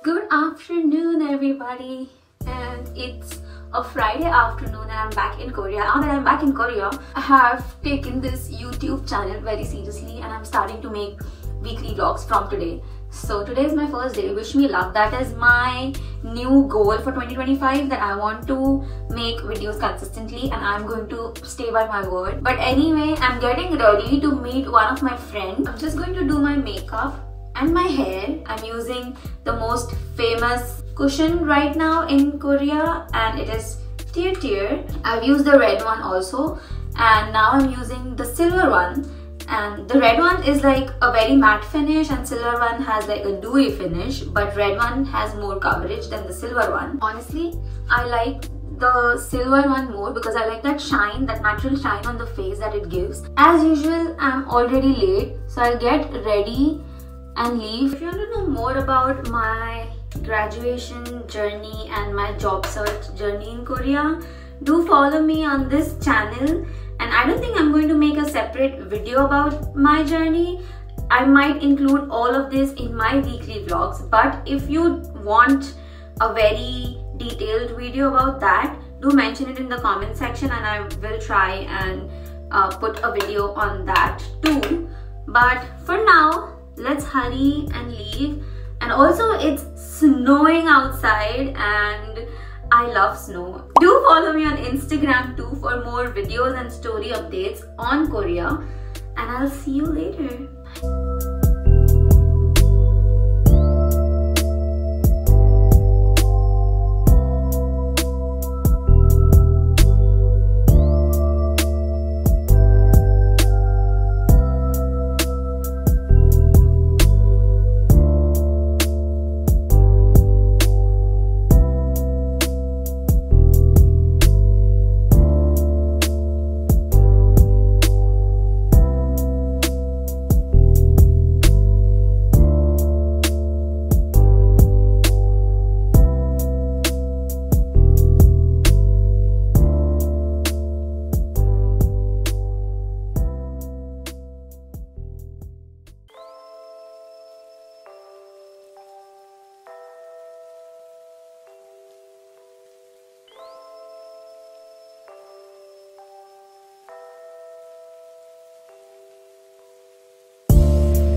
Good afternoon, everybody, and it's a Friday afternoon and I'm back in Korea. Now that I'm back in Korea, I have taken this YouTube channel very seriously and I'm starting to make weekly vlogs from today. So today is my first day. Wish me luck. That is my new goal for 2025, that I want to make videos consistently and I'm going to stay by my word. But anyway, I'm getting ready to meet one of my friends. I'm just going to do my makeup and my hair. I'm using the most famous cushion right now in Korea and it is Tear. I've used the red one also and now I'm using the silver one, and the red one is like a very matte finish and silver one has like a dewy finish, but red one has more coverage than the silver one. Honestly, I like the silver one more because I like that shine, that natural shine on the face that it gives. As usual, I'm already late, so I'll get ready and leave. If you want to know more about my graduation journey and my job search journey in Korea, do follow me on this channel. And I don't think I'm going to make a separate video about my journey. I might include all of this in my weekly vlogs, but if you want a very detailed video about that, do mention it in the comment section and I will try and put a video on that too. But for now, let's hurry and leave. And also, it's snowing outside and I love snow. Do follow me on Instagram too for more videos and story updates on Korea, and I'll see you later.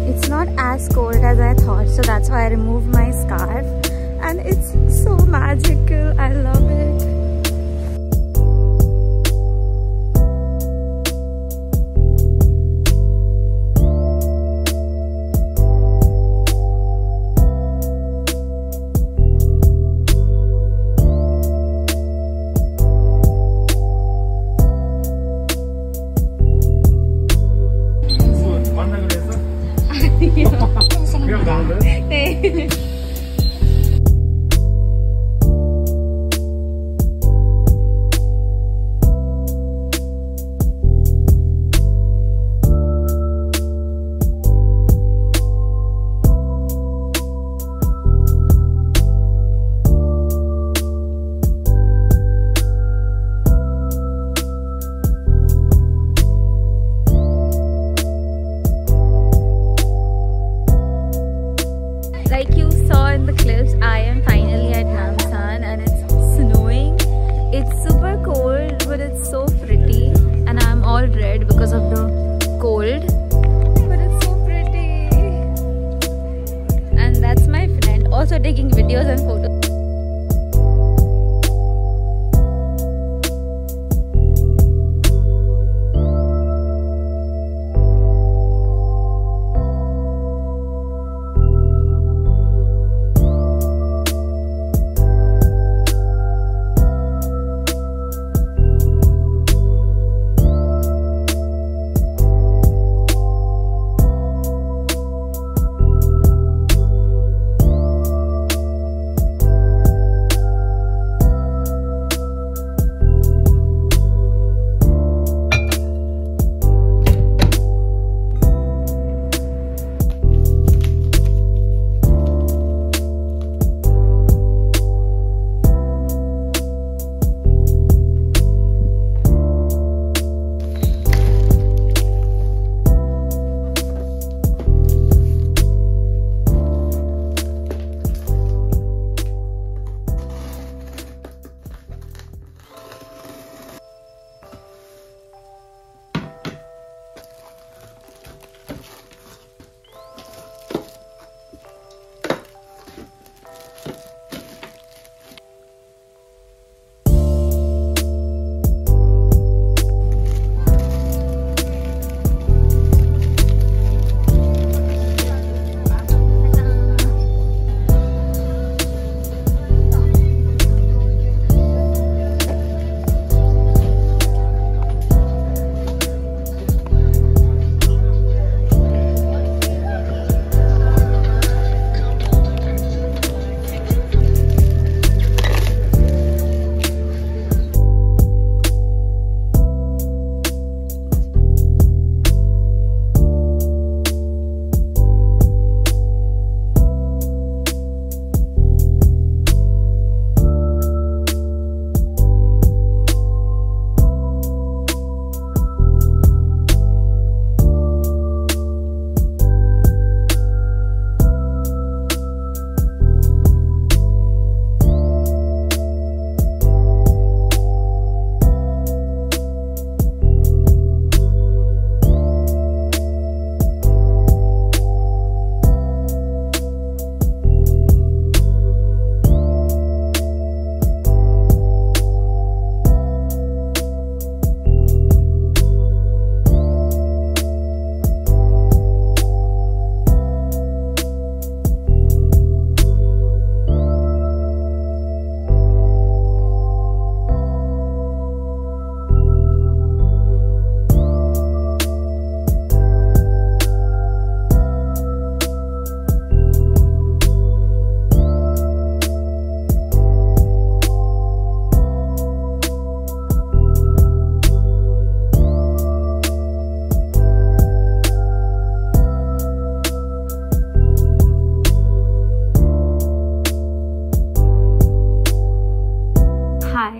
It's not as cold as I thought, so that's why I removed my scarf, and it's so magical. I love it. 네. Like you saw in the clips, I am finally at Namsan and it's snowing. It's super cold, but it's so pretty, and I'm all red because of the cold, but it's so pretty. And that's my friend also taking videos and photos.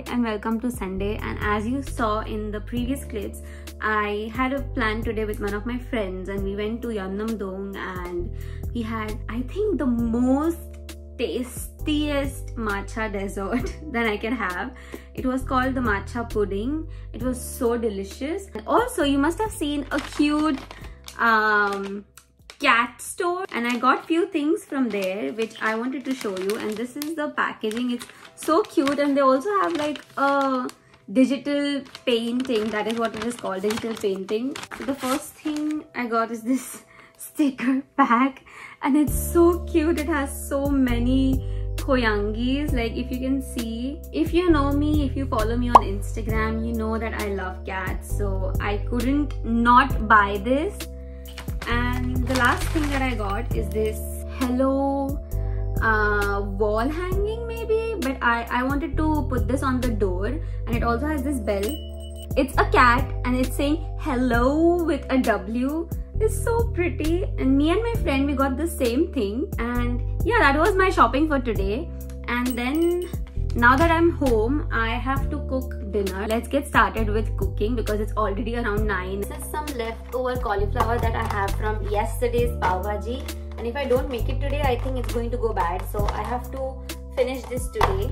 and welcome to Sunday. And as you saw in the previous clips, I had a plan today with one of my friends and we went to Yeonnam-dong and we had, I think, the most tastiest matcha dessert that I can have. It was called the matcha pudding. It was so delicious. And also, you must have seen a cute cat store, and I got few things from there which I wanted to show you. And this is the packaging. It's so cute, and they also have like a digital painting. That is what it is called, digital painting. So the first thing I got is this sticker pack, and it's so cute. It has so many koyangis, like if you can see. If you know me, if you follow me on Instagram, you know that I love cats, so I couldn't not buy this. And the last thing that I got is this hello wall hanging maybe, but I wanted to put this on the door, and it also has this bell. It's a cat and it's saying hello with a W. It's so pretty, and me and my friend, we got the same thing. And yeah, that was my shopping for today. And then now that I'm home, I have to cook dinner. Let's get started with cooking because it's already around 9. This is some leftover cauliflower that I have from yesterday's pav bhaji, and if I don't make it today, I think it's going to go bad, so I have to finish this today.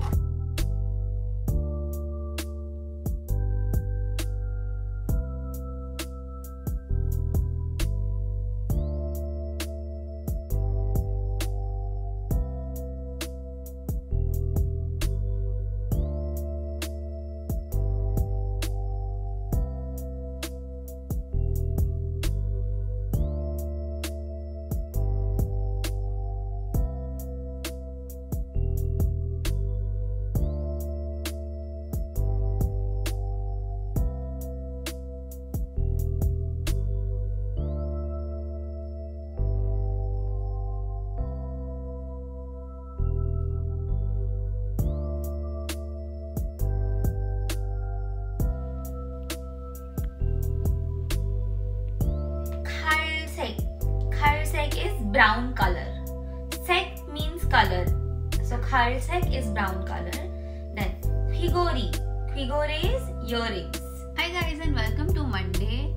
Brown color. Sek means color, so khalsek is brown color. Then khigori. Khigori is earrings. Hi guys, and welcome to Monday.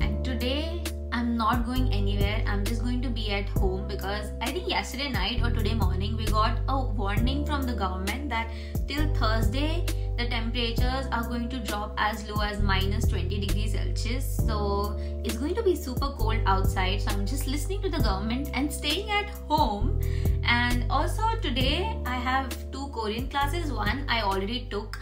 And today I'm not going anywhere. I'm just going to be at home because I think yesterday night or today morning we got a warning from the government that till Thursday the temperatures are going to drop as low as -20 degrees Celsius. So it's going to be super cold outside. So I'm just listening to the government and staying at home. And also today I have 2 Korean classes. One I already took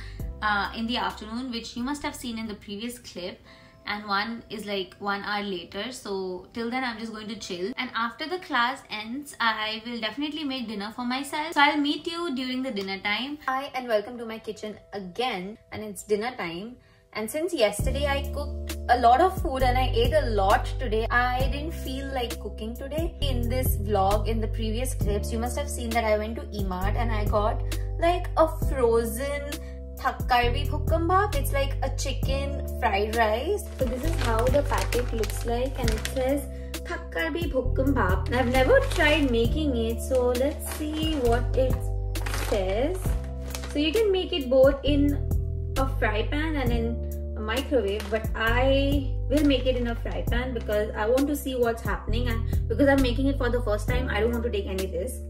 in the afternoon, which you must have seen in the previous clip. And one is like 1 hour later, so till then I'm just going to chill. And after the class ends, I will definitely make dinner for myself, so I'll meet you during the dinner time. Hi and welcome to my kitchen again, and it's dinner time. And since yesterday I cooked a lot of food and I ate a lot today, I didn't feel like cooking today. In this vlog, in the previous clips, you must have seen that I went to E-Mart and I got like a frozen Thakkarbi bhukkambap. It's like a chicken fried rice. So this is how the packet looks like, and it says Thakkarbi bhukkambap. I've never tried making it, so let's see what it says. So you can make it both in a fry pan and in a microwave, but I will make it in a fry pan because I want to see what's happening, and because I'm making it for the first time, I don't want to take any risk.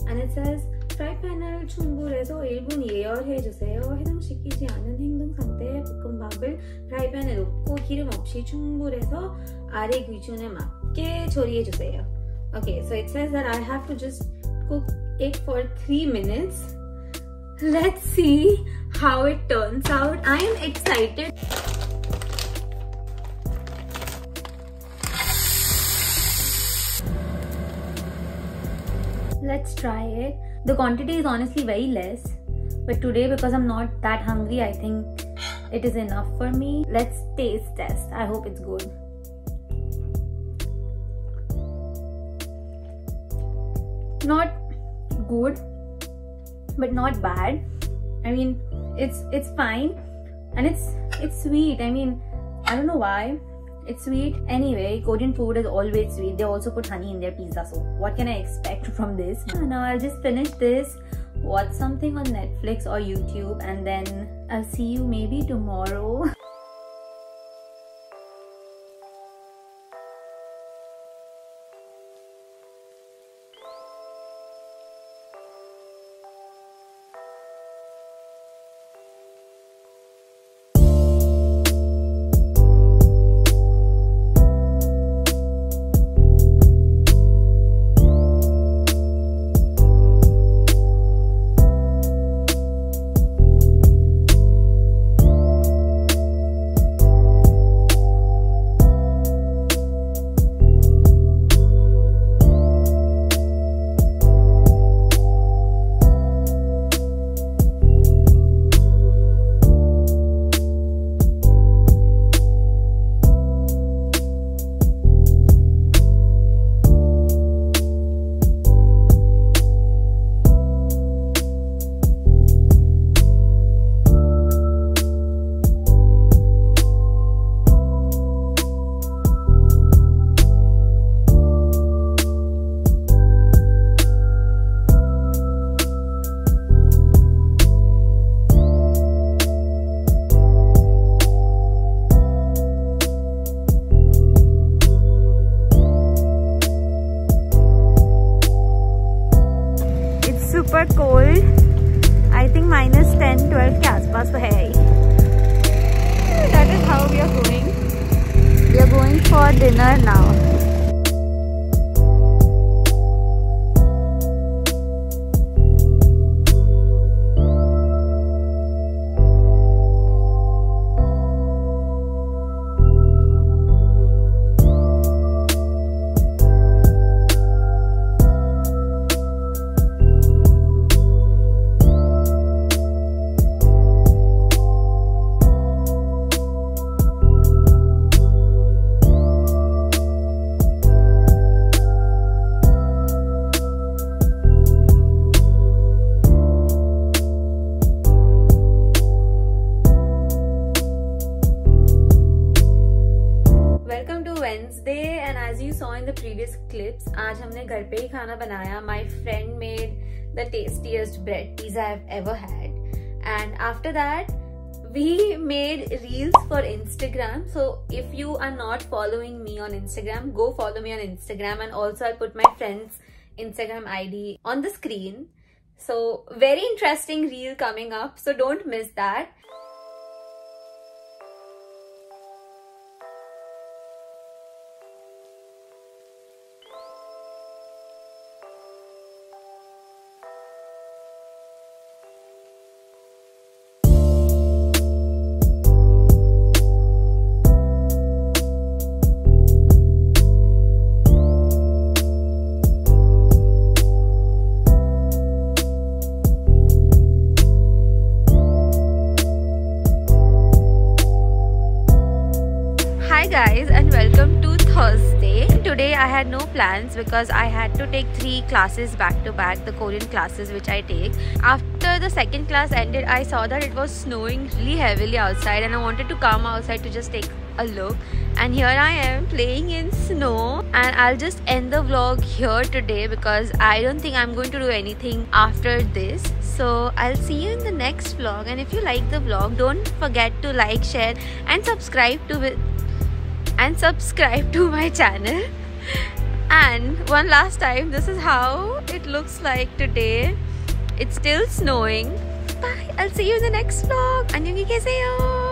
And it says 프라이팬을 충분해서 1분 예열해주세요. 해당시키지 않은 행동 상태의 볶음밥을 프라이팬에 놓고 기름 없이 충분해서 아래 기준에 맞게 조리해주세요. Okay, so it says that I have to just cook it for 3 minutes. Let's see how it turns out. I am excited. Let's try it. The quantity is honestly very less, but today because I'm not that hungry, I think it is enough for me. Let's taste test. I hope it's good. Not good, but not bad. I mean, it's fine, and it's sweet. I mean, I don't know why. It's sweet. Anyway, Korean food is always sweet. They also put honey in their pizza, so what can I expect from this? Now I'll just finish this watch something on Netflix or YouTube, and then I'll see you maybe tomorrow. Super cold. I think -10-12 के आसपास तो है ही. That is how we are going. We are going for dinner now. Wednesday, and as you saw in the previous clips, आज हमने घर पे ही खाना बनाया. My friend made the tastiest bread pizza I've ever had, and after that we made reels for Instagram. So if you are not following me on Instagram, go follow me on Instagram, and also I'll put my friend's Instagram ID on the screen. So very interesting reel coming up, so don't miss that. Guys, and welcome to Thursday. Today I had no plans because I had to take 3 classes back to back, the Korean classes which I take. After the second class ended, I saw that it was snowing really heavily outside, and I wanted to come outside to just take a look. And here I am playing in snow, and I'll just end the vlog here today because I don't think I'm going to do anything after this. So I'll see you in the next vlog, and if you like the vlog, don't forget to like, share and subscribe to my channel. And one last time, this is how it looks like today. It's still snowing. Bye. I'll see you in the next vlog. 안녕히 계세요.